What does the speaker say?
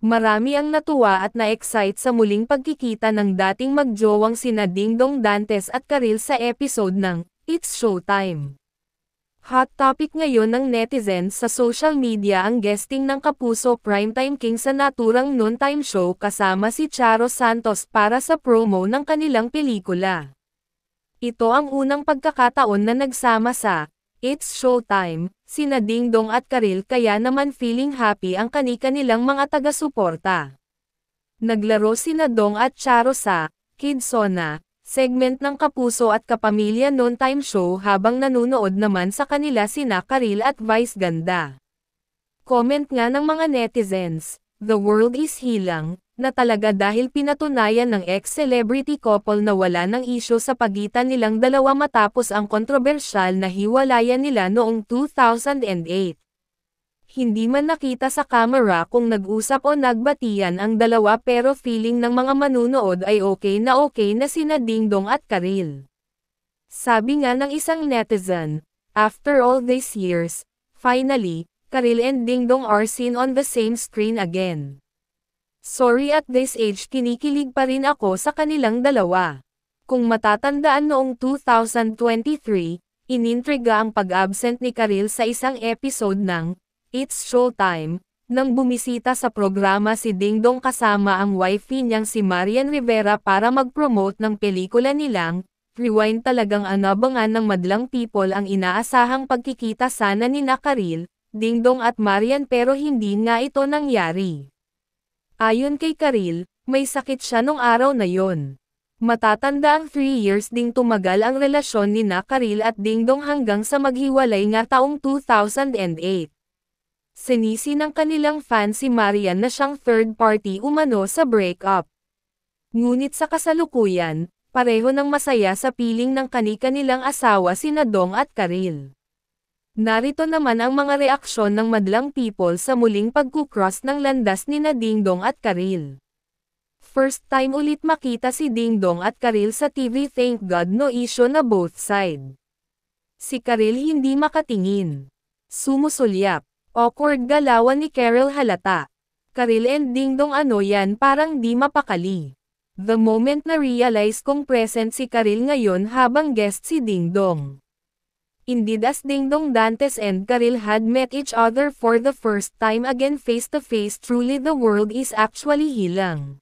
Marami ang natuwa at na-excite sa muling pagkikita ng dating magjowang sina Dingdong Dantes at Karil sa episode ng It's Showtime. Hot topic ngayon ng netizens sa social media ang guesting ng Kapuso Primetime King sa naturang noontime show kasama si Charo Santos para sa promo ng kanilang pelikula. Ito ang unang pagkakataon na nagsama sa It's Showtime, sina Dingdong at Karil kaya naman feeling happy ang kani-kanilang mga taga-suporta. Naglaro sina Dong at Charo sa Kidsona segment ng Kapuso at Kapamilya noontime show habang nanunood naman sa kanila sina Karil at Vice Ganda. Comment nga ng mga netizens, "The world is healing," na talaga dahil pinatunayan ng ex-celebrity couple na wala ng isyu sa pagitan nilang dalawa matapos ang kontrobersyal na hiwalayan nila noong 2008. Hindi man nakita sa camera kung nag-usap o nagbatian ang dalawa pero feeling ng mga manunood ay okay na sina Dingdong at Karil. Sabi nga ng isang netizen, "After all these years, finally, Karil and Dingdong are seen on the same screen again. Sorry at this age kinikilig pa rin ako sa kanilang dalawa." Kung matatandaan noong 2023, inintriga ang pag-absent ni Karil sa isang episode ng It's Showtime, nang bumisita sa programa si Dingdong kasama ang wifey niyang si Marian Rivera para mag-promote ng pelikula nilang Rewind. Talagang anabangan ng madlang people ang inaasahang pagkikita sana ni Karil, Dingdong at Marian pero hindi nga ito nangyari. Ayon kay Karil, may sakit siya nung araw na yon. Matatanda ang 3 years ding tumagal ang relasyon ni Karil at Dingdong hanggang sa maghiwalay nga taong 2008. Sinisi ng kanilang fan si Marian na siyang third party umano sa breakup. Ngunit sa kasalukuyan, pareho ng masaya sa piling ng kani-kanilang asawa sina Dong at Karil. Narito naman ang mga reaksyon ng madlang people sa muling pagkukross ng landas ni Dingdong at Karil. First time ulit makita si Dingdong at Karil sa TV, thank God no issue na both side. Si Karil hindi makatingin. Sumusulyap. Awkward galawan ni Karil halata. Karil and Dingdong ano yan parang di mapakali. The moment na realize kong present si Karil ngayon habang guest si Dingdong. Indeed, as Dingdong Dantes and Karil had met each other for the first time again face to face, truly the world is actually healing.